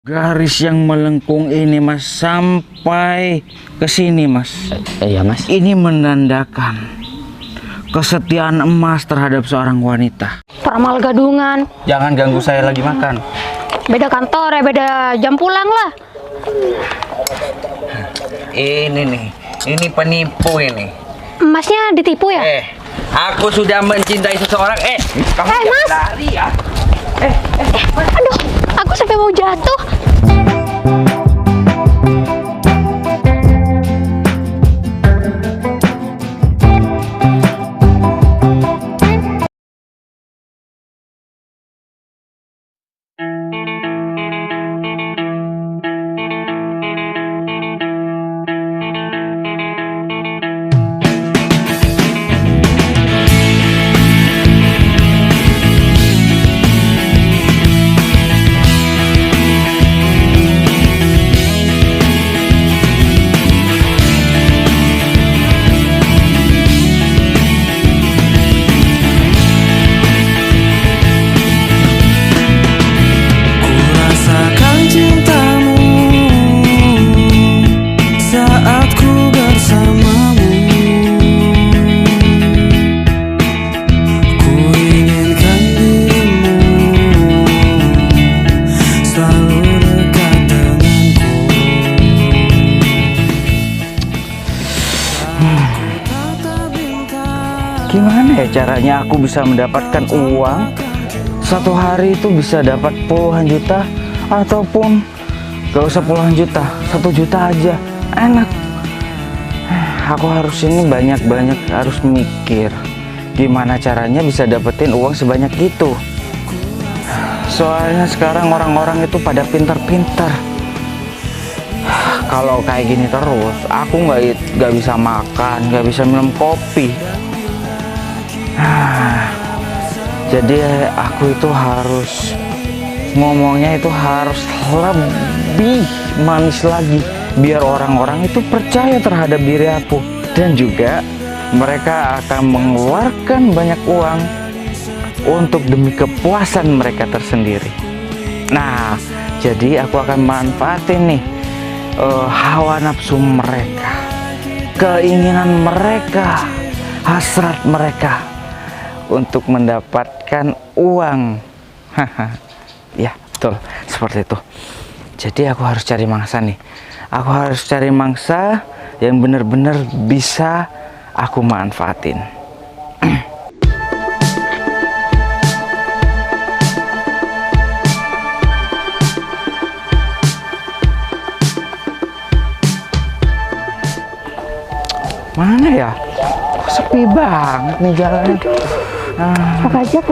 Garis yang melengkung ini mas sampai ke sini mas. Iya mas. Ini menandakan kesetiaan emas terhadap seorang wanita. Peramal gadungan. Jangan ganggu saya lagi makan. Beda kantor ya, beda jam pulang lah. Ini nih, ini penipu ini. Emasnya ditipu ya? Aku sudah mencintai seseorang. Kamu jangan Mas. lari ya. Aduh, aku sampai mau jatuh. Gimana ya caranya aku bisa mendapatkan uang satu hari itu bisa dapat puluhan juta, ataupun gak usah puluhan juta, 1 juta aja enak. Aku harus ini banyak-banyak harus mikir gimana caranya bisa dapetin uang sebanyak itu. Soalnya sekarang orang-orang itu pada pintar-pintar. Kalau kayak gini terus aku nggak bisa makan, nggak bisa minum kopi. Jadi aku itu harus ngomongnya itu harus lebih manis lagi biar orang-orang itu percaya terhadap diri aku, dan juga mereka akan mengeluarkan banyak uang untuk demi kepuasan mereka tersendiri. Nah, jadi aku akan manfaatin nih hawa nafsu mereka, keinginan mereka, hasrat mereka untuk mendapatkan uang. Ya betul, seperti itu. Jadi aku harus cari mangsa nih. Aku harus cari mangsa yang benar-benar bisa aku manfaatin. Mana ya? Sepi banget nih jalan.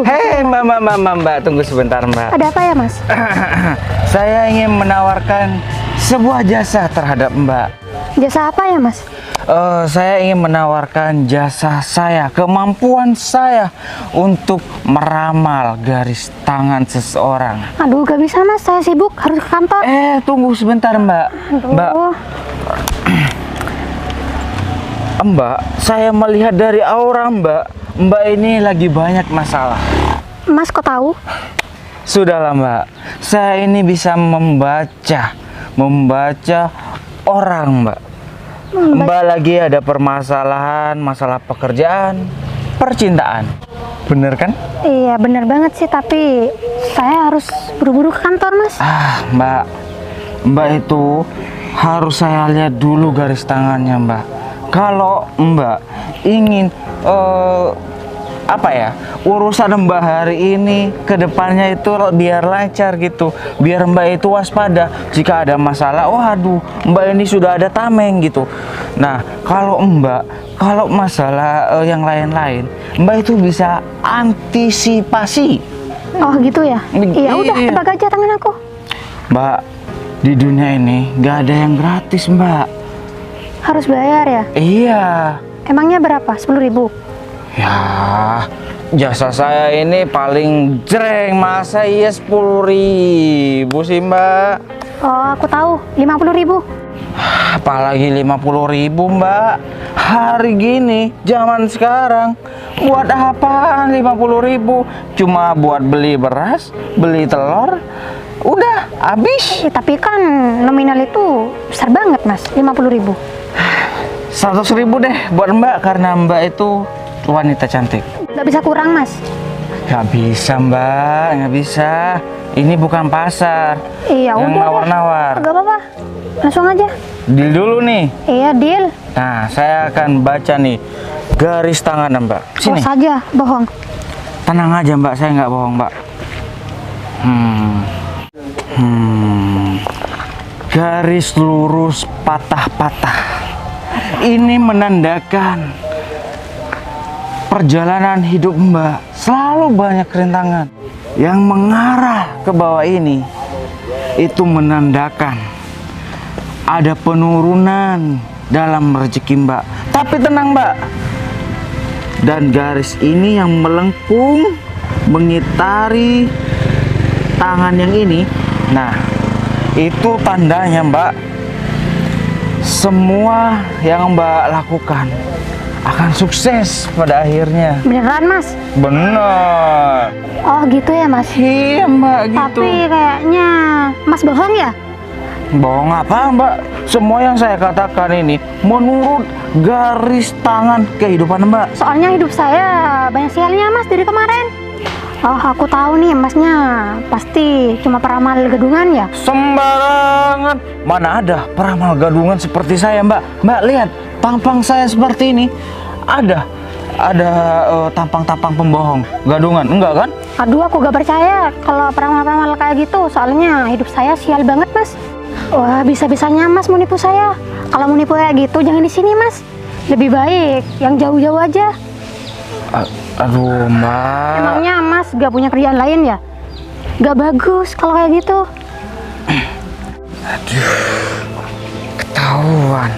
Hei mbak, tunggu sebentar mbak. Ada apa ya mas? Saya ingin menawarkan sebuah jasa terhadap mbak. Jasa apa ya mas? Saya ingin menawarkan jasa saya, kemampuan saya untuk meramal garis tangan seseorang. Aduh gak bisa mas, saya sibuk harus ke kantor. Tunggu sebentar mbak. Aduh. Mbak, saya melihat dari aura Mbak ini lagi banyak masalah. Mas kok tahu? Sudahlah Mbak, saya ini bisa membaca orang Mbak. Mbak lagi ada permasalahan, masalah pekerjaan, percintaan. Bener kan? Iya bener banget sih, tapi saya harus buru-buru ke kantor mas. Mbak itu harus saya lihat dulu garis tangannya Mbak. Kalau Mbak ingin urusan Mbak hari ini ke depannya itu biar lancar gitu, biar Mbak itu waspada jika ada masalah. Waduh, Mbak ini sudah ada tameng gitu. Nah, kalau masalah yang lain-lain, Mbak itu bisa antisipasi. Oh gitu ya? Iya udah, tebak aja tangan aku. Mbak, di dunia ini gak ada yang gratis Mbak. Harus bayar ya? Iya. Emangnya berapa? 10.000? Ya, jasa saya ini paling jreng, masa iya 10.000 sih Mbak? Oh aku tahu, 50.000. Apalagi 50.000 Mbak? Hari gini, zaman sekarang, buat apaan 50.000? Cuma buat beli beras, beli telur, Udah habis. Tapi kan nominal itu besar banget mas, 50.000. 100.000 deh buat Mbak, karena Mbak itu wanita cantik. Nggak bisa kurang mas. Gak bisa Mbak, gak bisa. Ini bukan pasar Iya yang udah. nawar-nawar. Gak apa-apa, langsung aja. Deal dulu nih. Iya deal. Nah, saya akan baca nih garis tangan Mbak. Sini. Oh saja, bohong. Tenang aja Mbak, saya nggak bohong Mbak. Garis lurus patah-patah. Ini menandakan perjalanan hidup Mbak selalu banyak rintangan yang mengarah ke bawah ini. Itu menandakan ada penurunan dalam rezeki Mbak. Tapi tenang Mbak. Dan garis ini yang melengkung mengitari tangan yang ini. Nah, itu tandanya Mbak, semua yang Mbak lakukan akan sukses pada akhirnya. Beneran mas? Bener. Oh gitu ya mas. Iya Mbak, gitu. Tapi kayaknya mas bohong ya? Bohong apa Mbak? Semua yang saya katakan ini menurut garis tangan kehidupan Mbak. Soalnya hidup saya banyak sialnya mas dari kemarin. Oh aku tahu nih masnya pasti cuma peramal gadungan ya? Sembarangan. Mana ada peramal gadungan seperti saya Mbak. Mbak lihat tampang saya seperti ini. Ada tampang-tampang pembohong gadungan, enggak kan? Aduh aku gak percaya kalau peramal-peramal kayak gitu. Soalnya hidup saya sial banget mas. Wah bisa-bisanya mas mau nipu saya. Kalau mau nipu kayak gitu jangan di sini mas. Lebih baik yang jauh-jauh aja. Aduh Mbak. Emangnya mas gak punya kerjaan lain ya? Gak bagus kalau kayak gitu. Aduh, ketahuan.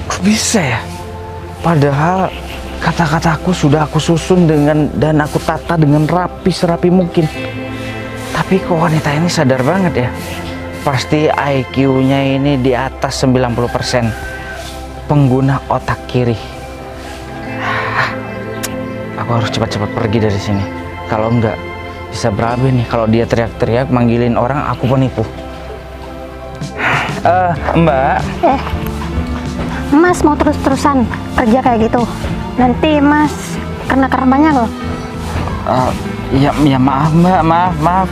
Kok bisa ya? Padahal kata-kataku sudah aku susun dan aku tata dengan rapi serapi mungkin. Tapi kok wanita ini sadar banget ya? Pasti IQ-nya ini di atas 90%. Pengguna otak kiri. Aku harus cepat-cepat pergi dari sini. Kalau enggak, bisa berabe nih kalau dia teriak-teriak manggilin orang aku penipu. Mbak. Mas mau terus-terusan kerja kayak gitu? Nanti mas kena karmanya loh. Ya maaf Mbak, maaf.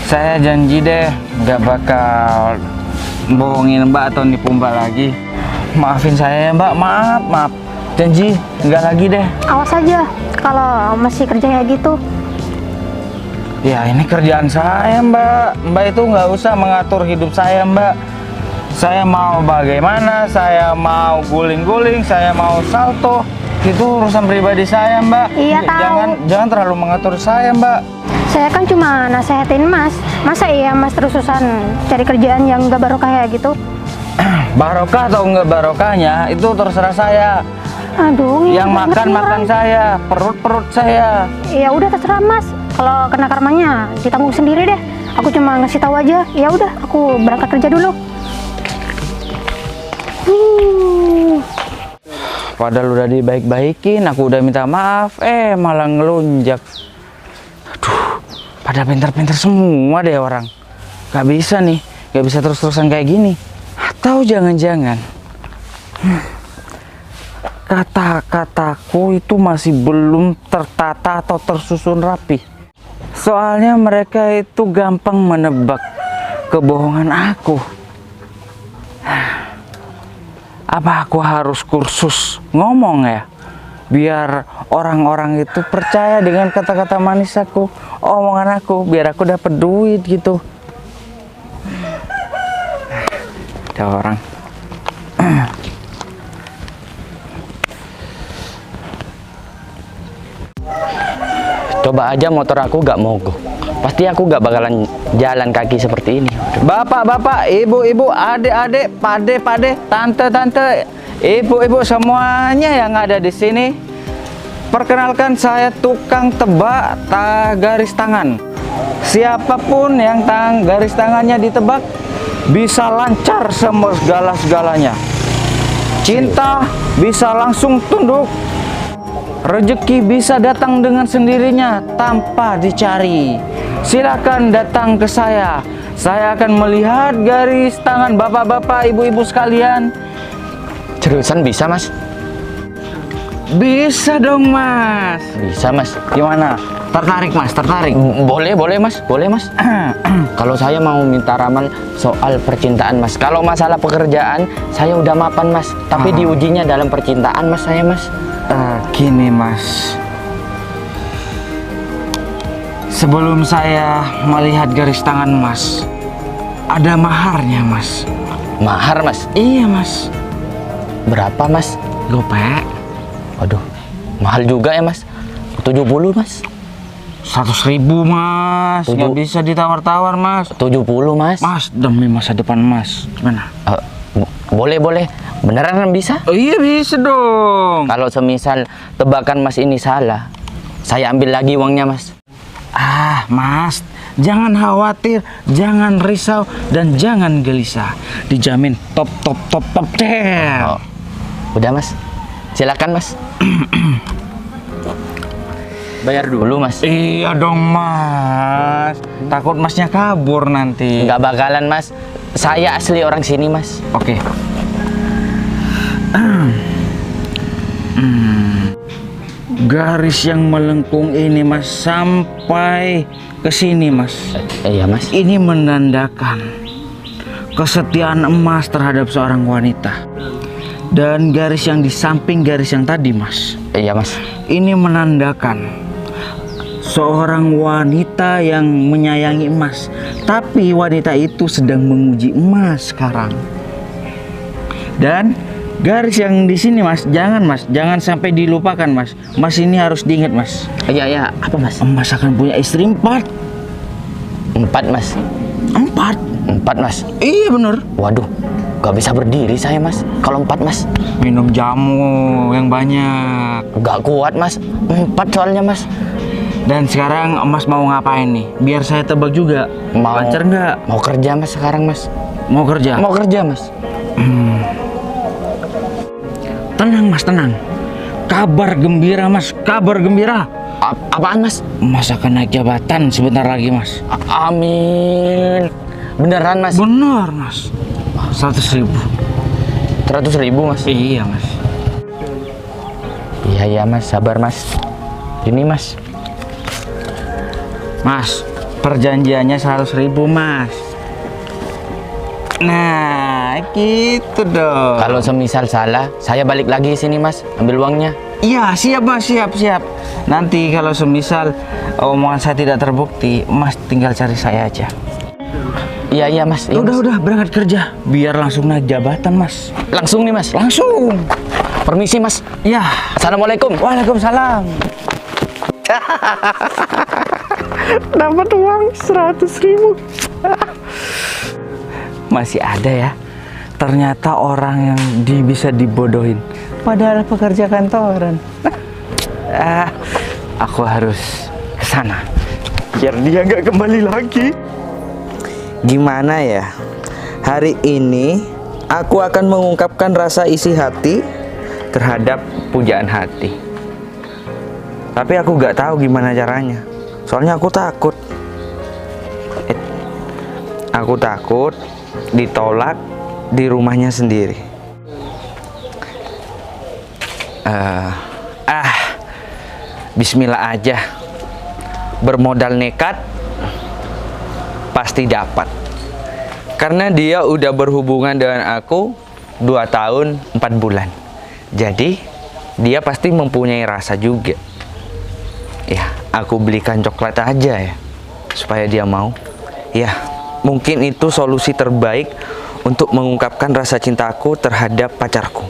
Saya janji deh nggak bakal bohongin Mbak atau nipu Mbak lagi. Maafin saya ya Mbak, maaf. Janji nggak lagi deh. Awas aja kalau masih kerja kayak gitu. Ya ini kerjaan saya Mbak. Mbak itu nggak usah mengatur hidup saya Mbak. Saya mau bagaimana, saya mau guling-guling, saya mau salto, itu urusan pribadi saya Mbak. Iya tahu. Jangan terlalu mengatur saya Mbak. Saya kan cuma nasehatin mas. Masa iya mas terusan cari kerjaan yang gak barokah kayak gitu? Barokah atau enggak barokahnya itu terserah saya. Aduh, Yang makan saya, perut saya. Ya udah terserah mas. Kalau kena karmanya ditanggung sendiri deh. Aku cuma ngasih tahu aja. Ya udah, aku berangkat kerja dulu. Padahal udah dibaik-baikin, aku udah minta maaf, malah ngelunjak. Aduh, pada pintar-pintar semua deh orang. Gak bisa nih, gak bisa terus-terusan kayak gini. Atau jangan-jangan kata-kataku itu masih belum tertata atau tersusun rapi. Soalnya mereka itu gampang menebak kebohongan aku. Apa aku harus kursus ngomong ya? Biar orang-orang itu percaya dengan kata-kata manis aku, omongan aku, biar aku dapat duit gitu. Ada orang. Coba aja motor aku gak mogok. Pasti aku gak bakalan jalan kaki seperti ini. Bapak, ibu, adik, pade, tante, ibu, semuanya yang ada di sini. Perkenalkan, saya tukang tebak garis tangan. Siapapun yang garis tangannya ditebak bisa lancar semua segala-segalanya. Cinta bisa langsung tunduk. Rezeki bisa datang dengan sendirinya tanpa dicari. Silakan datang ke saya. saya akan melihat garis tangan bapak-bapak, ibu-ibu sekalian. Seriusan bisa, Mas? Bisa dong, Mas. Bisa, Mas. Gimana? Tertarik, Mas? Tertarik? Boleh, Mas. Boleh, Mas. Kalau saya mau minta ramalan soal percintaan, Mas. Kalau masalah pekerjaan, saya udah mapan, Mas. Tapi diujinya dalam percintaan, Mas, saya, Mas. Gini, Mas. Sebelum saya melihat garis tangan Mas, ada maharnya, Mas. Mahar, Mas? Iya, Mas. Berapa, Mas? Gopek. Waduh, mahal juga ya, Mas. 70, Mas. 100.000, Mas. Nggak bisa ditawar-tawar, Mas. 70, Mas. Mas, demi masa depan Mas. Gimana? Boleh. Beneran bisa? Oh iya, bisa dong. Kalau semisal tebakan Mas ini salah, saya ambil lagi uangnya, Mas. Mas, jangan khawatir, jangan risau, dan jangan gelisah. Dijamin top deh. Oh, udah, Mas. Silakan, Mas. Bayar dulu, Mas. Iya dong, Mas. Takut Masnya kabur nanti. Nggak bakalan, Mas. Saya asli orang sini, Mas. Oke. Garis yang melengkung ini, Mas, sampai ke sini, Mas. Iya, Mas. Ini menandakan kesetiaan emas terhadap seorang wanita. Dan garis yang di samping garis yang tadi, Mas, Iya, Mas. ini menandakan seorang wanita yang menyayangi emas. Tapi wanita itu sedang menguji emas sekarang. Dan garis yang di sini, Mas, jangan sampai dilupakan, Mas. Mas ini harus diingat, Mas. Iya. Apa, Mas? Emas akan punya istri 4. 4, Mas. 4? 4, Mas. Iya, bener. Waduh, nggak bisa berdiri saya, Mas. Kalau 4, Mas. Minum jamu yang banyak. Nggak kuat, Mas. 4 soalnya, Mas. Dan sekarang Mas mau ngapain nih? Biar saya tebak juga. Lancar nggak? Mau kerja, Mas, sekarang, Mas. Mau kerja? Mau kerja, Mas. Tenang, Mas, tenang. Kabar gembira, Mas. Kabar gembira. Apaan, Mas? Mas akan naik jabatan sebentar lagi, Mas. Amin. Beneran, Mas? Benar, Mas. 100.000. 100.000, Mas. Iya, Mas. Iya, Mas. Sabar, Mas. Ini, Mas. Mas, perjanjiannya 100.000, Mas. Nah, gitu dong. Kalau semisal salah, saya balik lagi sini, Mas. Ambil uangnya. Iya, siap, Mas. Siap. Nanti kalau semisal omongan saya tidak terbukti, Mas tinggal cari saya aja. Iya, Mas. Iya, Udah, berangkat kerja. Biar langsung naik jabatan, Mas. Langsung nih, Mas. Langsung. Permisi, Mas. Ya. Assalamualaikum. Waalaikumsalam. Dapat uang 100.000. Masih ada ya. Ternyata orang yang bisa dibodohin. Padahal pekerja kantoran. Aku harus ke sana. Biar dia nggak kembali lagi. Gimana ya? Hari ini aku akan mengungkapkan rasa isi hati Terhadap pujaan hati. Tapi aku nggak tahu gimana caranya. Soalnya aku takut. Aku takut ditolak di rumahnya sendiri. Bismillah aja. Bermodal nekat pasti dapat. Karena dia udah berhubungan dengan aku 2 tahun 4 bulan. Jadi dia pasti mempunyai rasa juga. Ya, aku belikan coklat aja ya, supaya dia mau. Ya, mungkin itu solusi terbaik untuk mengungkapkan rasa cintaku terhadap pacarku.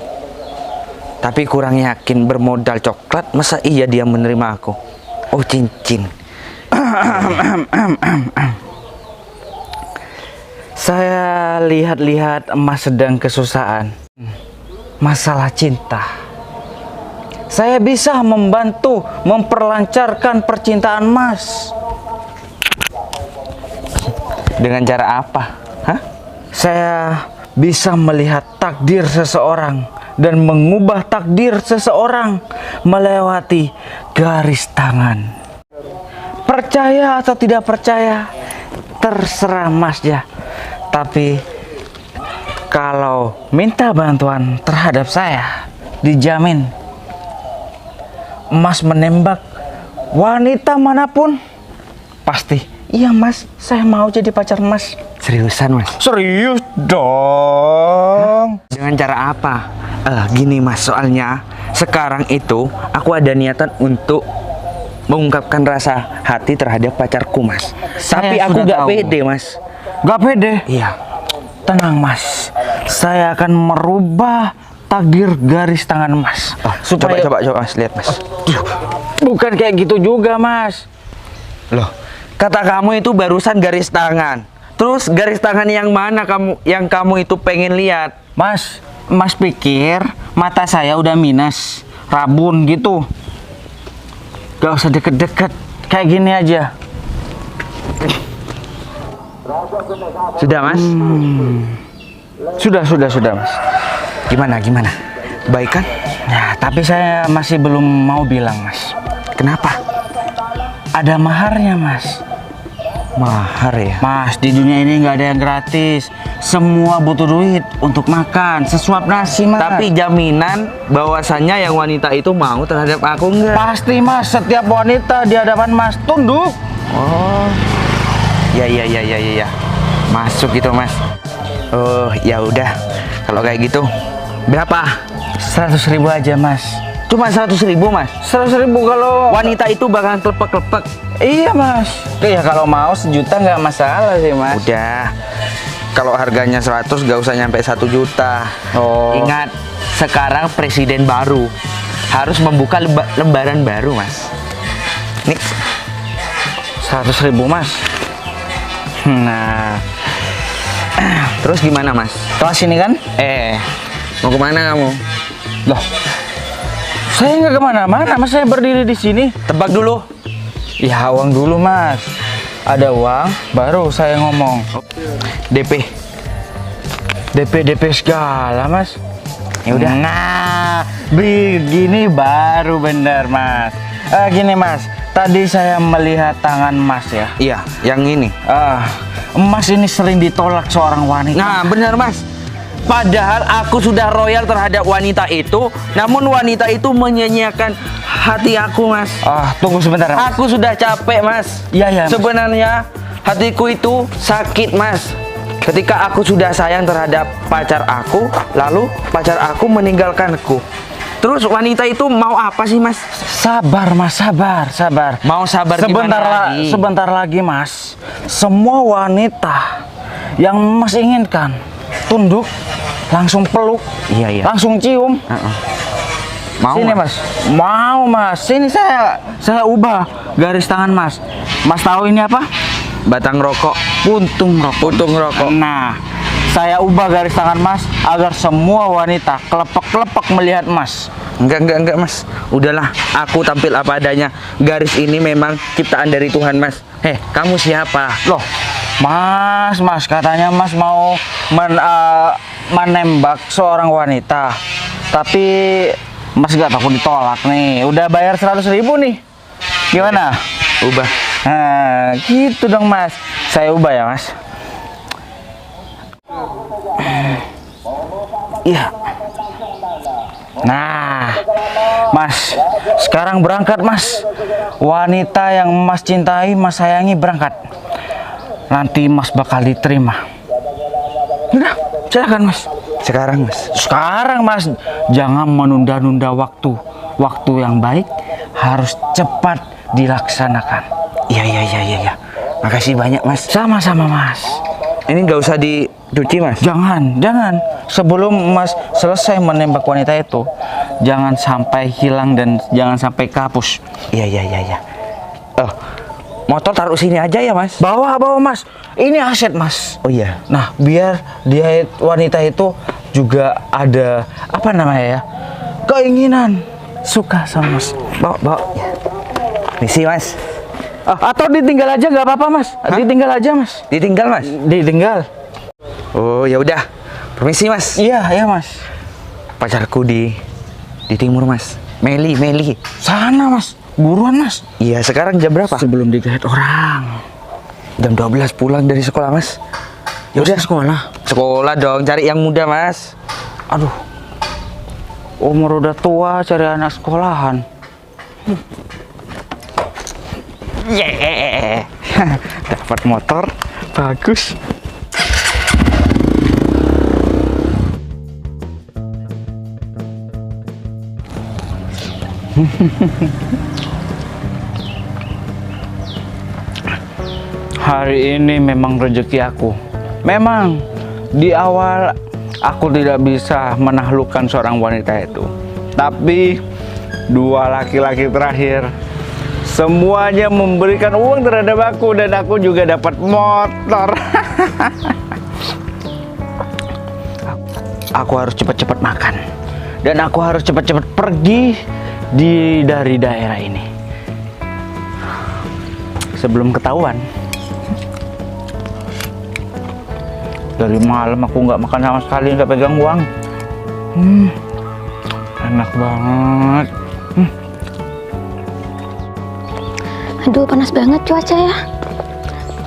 Tapi kurang yakin bermodal coklat, masa iya dia menerima aku? Oh, cincin. Saya lihat-lihat emas sedang kesusahan. Masalah cinta. Saya bisa membantu memperlancarkan percintaan Mas. Dengan cara apa? Saya bisa melihat takdir seseorang dan mengubah takdir seseorang melewati garis tangan. Percaya atau tidak percaya, terserah mas ya. Tapi kalau minta bantuan terhadap saya, dijamin mas menembak wanita manapun pasti. Iya mas, saya mau jadi pacar mas. Seriusan mas? Serius dong. Dengan cara apa? Gini mas, soalnya sekarang itu aku ada niatan untuk mengungkapkan rasa hati terhadap pacarku mas. Saya Tapi aku sudah gak tahu. pede mas. Gak pede? Iya. Tenang mas, saya akan merubah takdir garis tangan mas. Coba mas, lihat mas. Bukan kayak gitu juga mas. Loh, kata kamu itu barusan garis tangan. Terus garis tangan yang mana kamu itu pengen lihat? Mas pikir mata saya udah minus, rabun gitu. Gak usah deket-deket, kayak gini aja. Sudah mas? Sudah mas. Gimana? Baik kan? Ya, tapi saya masih belum mau bilang mas. Kenapa? Ada maharnya mas. Mahar ya? Mas, di dunia ini nggak ada yang gratis. Semua butuh duit untuk makan, sesuap nasi mas. Tapi jaminan bahwasannya yang wanita itu mau terhadap aku enggak? pasti mas, setiap wanita di hadapan mas tunduk. Oh, ya. Masuk gitu mas. Oh, ya udah. Kalau kayak gitu, berapa? 100.000 aja mas. Cuma 100.000 mas. 100.000 kalau Wanita itu bakalan klepek-klepek. iya mas. Ya kalau mau 1 juta nggak masalah sih mas. Udah. Kalau harganya 100 gak usah nyampe 1 juta. Oh. Ingat, sekarang presiden baru harus membuka lembaran baru mas. Nih, 100.000 mas. Nah, terus gimana mas? kelas sini kan? Mau kemana kamu? Loh, saya nggak kemana-mana mas, saya berdiri di sini. Tebak dulu. Ya uang dulu mas. Ada uang, baru saya ngomong. DP. DP segala mas. Ya udah. Nah, begini baru bener mas. Gini mas, tadi saya melihat tangan mas ya. Iya, yang ini. Mas ini sering ditolak seorang wanita. Nah, benar mas. Padahal aku sudah royal terhadap wanita itu, namun wanita itu menyanyiakan hati aku mas. Tunggu sebentar mas. Aku sudah capek mas. Iya, Mas. Sebenarnya hatiku itu sakit mas. Ketika aku sudah sayang terhadap pacar aku, lalu pacar aku meninggalkanku. Terus wanita itu mau apa sih mas? Sabar mas, sabar. Mau sabar gimana lagi? Sebentar lagi mas. Semua wanita yang mas inginkan tunduk, langsung peluk, Iya. langsung cium. Mau Sini mas, mau mas. Sini saya ubah garis tangan mas. Mas tahu ini apa? Batang rokok. Puntung rokok. Puntung rokok. Nah, saya ubah garis tangan mas agar semua wanita kelepek-kelepek melihat mas. Enggak mas. Udahlah, aku tampil apa adanya. Garis ini memang ciptaan dari Tuhan mas. Kamu siapa? Loh, mas katanya mas mau menembak seorang wanita, tapi mas gak takut ditolak nih. Udah bayar 100.000 nih. Gimana? Ubah. Nah, gitu dong mas. Saya ubah ya mas. Iya. Nah, mas, sekarang berangkat mas. Wanita yang mas cintai, mas sayangi berangkat. Nanti mas bakal diterima. Udah, silakan mas. Sekarang mas. Sekarang mas, jangan menunda-nunda waktu. Waktu yang baik harus cepat dilaksanakan. Iya. Makasih banyak mas. Sama-sama mas. Ini nggak usah dicuci mas. Jangan. Sebelum mas selesai menembak wanita itu, jangan sampai hilang dan jangan sampai kapus. Iya. Motor taruh sini aja ya mas. Bawa mas. Ini aset mas. Oh iya. Nah, biar dia wanita itu juga ada apa namanya ya? Keinginan suka sama mas. Bawa. Misi mas. Atau ditinggal aja nggak apa-apa mas. Ditinggal aja mas. Ditinggal mas. Ditinggal. Oh ya udah. Permisi mas. Iya mas. Pacarku di timur mas. Meli. Sana mas. Buruan mas. Iya, sekarang jam berapa? Sebelum digait orang. Jam 12 pulang dari sekolah, Mas. Ya udah sekolah. Sekolah dong, cari yang muda, Mas. Aduh, umur udah tua cari anak sekolahan. Yeah. Dapat motor, bagus. Hari ini memang rezeki aku. Memang di awal aku tidak bisa menaklukkan seorang wanita itu. Tapi dua laki-laki terakhir semuanya memberikan uang terhadap aku dan aku juga dapat motor. Aku harus cepat-cepat makan dan aku harus cepat-cepat pergi dari daerah ini sebelum ketahuan. Dari malam aku nggak makan sama sekali, nggak pegang uang. Enak banget. Aduh, panas banget cuaca ya.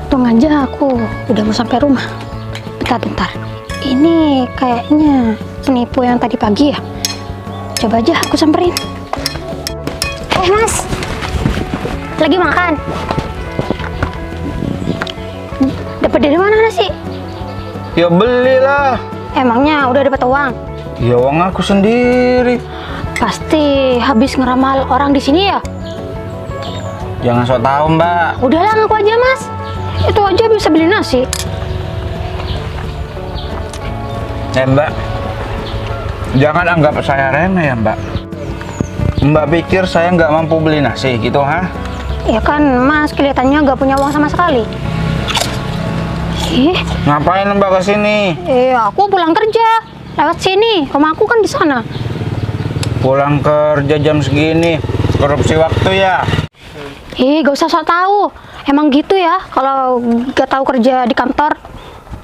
Untung aja aku udah mau sampai rumah. Bentar. Ini kayaknya penipu yang tadi pagi ya. Coba aja aku samperin. Mas, lagi makan? Dapat dari mana nasi? Ya belilah. Emangnya udah dapat uang? Ya uang aku sendiri. Pasti habis ngeramal orang di sini ya? Jangan sok tahu, Mbak. Udahlah, ngaku aja Mas. Itu aja bisa beli nasi. Mbak, jangan anggap saya remeh ya, Mbak. Mbak pikir saya nggak mampu beli nasi gitu, ha? Ya kan Mas kelihatannya nggak punya uang sama sekali. Ngapain Mbak kesini? Aku pulang kerja. Lewat sini, rumahku kan di sana. Pulang kerja jam segini, korupsi waktu ya? Gak usah sok tahu. Emang gitu ya, kalau gak tahu kerja di kantor.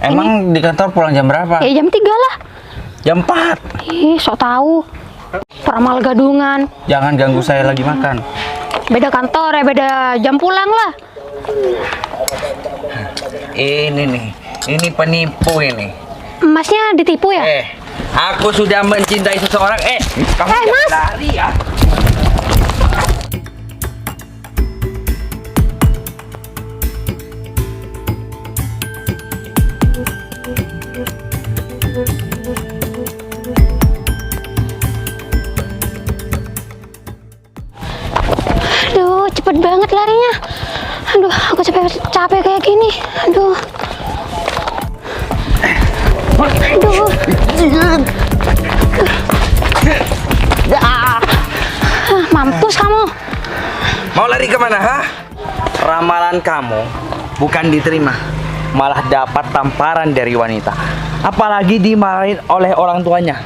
Emang di kantor pulang jam berapa? Jam 3 lah. Jam 4. Sok tahu. Peramal gadungan. Jangan ganggu saya lagi makan. Beda kantor ya, beda jam pulang lah. Ini nih, ini penipu ini. Masnya ditipu ya? Aku sudah mencintai seseorang. Kamu Mas. lari ya? Aduh, cepet banget larinya. Aduh, aku capek kayak gini. Aduh. Mampus kamu. Mau lari kemana, ha? Ramalan kamu bukan diterima, malah dapat tamparan dari wanita. Apalagi dimarahin oleh orang tuanya.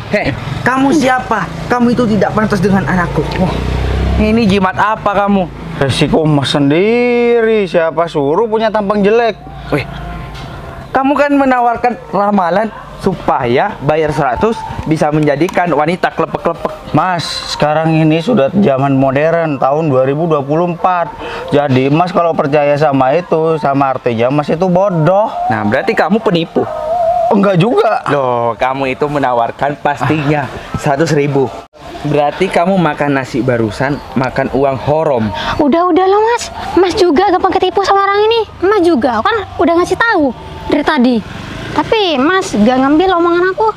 Kamu siapa? Kamu itu tidak pantas dengan anakku. Ini jimat apa kamu? Resiko Mas sendiri. Siapa suruh punya tampang jelek? Wih, kamu kan menawarkan ramalan supaya bayar 100 bisa menjadikan wanita klepek-klepek. Mas, sekarang ini sudah zaman modern, tahun 2024. Jadi Mas kalau percaya sama itu, sama artinya Mas itu bodoh. Nah, berarti kamu penipu. Enggak juga. Loh, kamu itu menawarkan pastinya 100.000. Berarti kamu makan nasi barusan, makan uang haram. Udah lah Mas. Mas juga gampang ketipu sama orang ini. Mas juga kan udah ngasih tahu dari tadi. Tapi Mas gak ngambil omongan aku.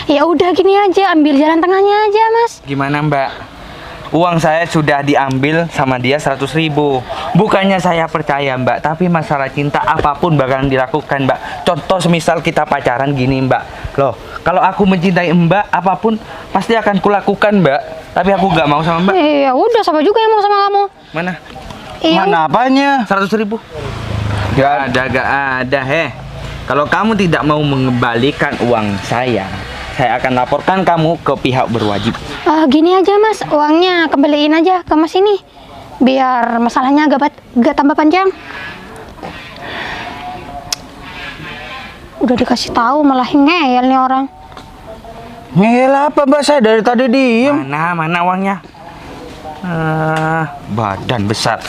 Ya udah gini aja, ambil jalan tengahnya aja Mas. Gimana Mbak? Uang saya sudah diambil sama dia 100.000. Bukannya saya percaya Mbak, tapi masalah cinta apapun bakalan dilakukan Mbak. Contoh semisal kita pacaran gini Mbak. Loh, kalau aku mencintai Mbak, apapun pasti akan kulakukan Mbak. Tapi aku gak mau sama Mbak. Ya udah, siapa juga yang mau sama kamu? Mana? Mana apanya? 100.000? Gak ada Kalau kamu tidak mau mengembalikan uang saya akan laporkan kamu ke pihak berwajib. Gini aja Mas, uangnya kembaliin aja ke Mas ini. Biar masalahnya gak tambah panjang. Udah dikasih tahu malah ngeyel nih orang. Ngeyel apa Mbak? Saya dari tadi diem. Mana uangnya? Badan besar.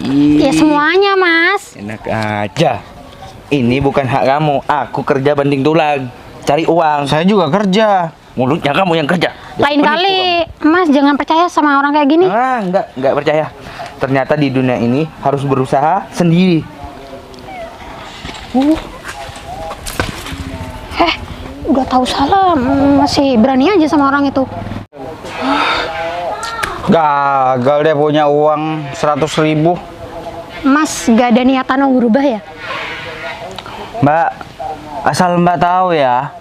Ya semuanya mas. Enak aja. Ini bukan hak kamu. Aku kerja banting tulang, cari uang. Saya juga kerja. Mulutnya kamu yang kerja. Lain kali mas jangan percaya sama orang kayak gini. Enggak percaya. Ternyata di dunia ini harus berusaha sendiri. Udah tahu salah masih berani aja sama orang itu. Gagal deh punya uang 100.000. Mas gak ada niatan mau berubah ya? Mbak, asal Mbak tahu ya,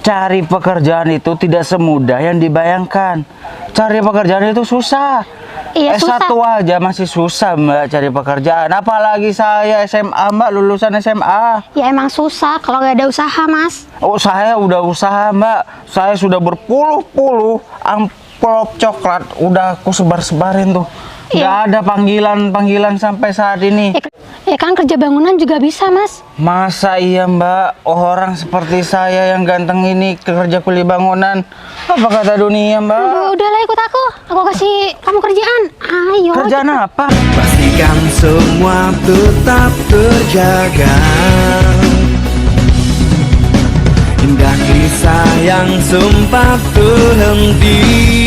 cari pekerjaan itu tidak semudah yang dibayangkan. Cari pekerjaan itu susah. Iya, S1 susah. aja masih susah Mbak cari pekerjaan. Apalagi saya SMA Mbak, lulusan SMA. Ya emang susah kalau gak ada usaha mas. Oh saya udah usaha Mbak. Saya sudah berpuluh-puluh amplop coklat udah aku sebar-sebarin tuh. Iya. Gak ada panggilan sampai saat ini. Ya kan kerja bangunan juga bisa mas. Masa iya Mbak, orang seperti saya yang ganteng ini kerja kuli bangunan? Apa kata dunia Mbak? Udahlah ikut aku kasih kamu kerjaan. Ayo. Kerjaan apa? Pastikan semua tetap terjaga. Indah kisah yang sempat terhenti.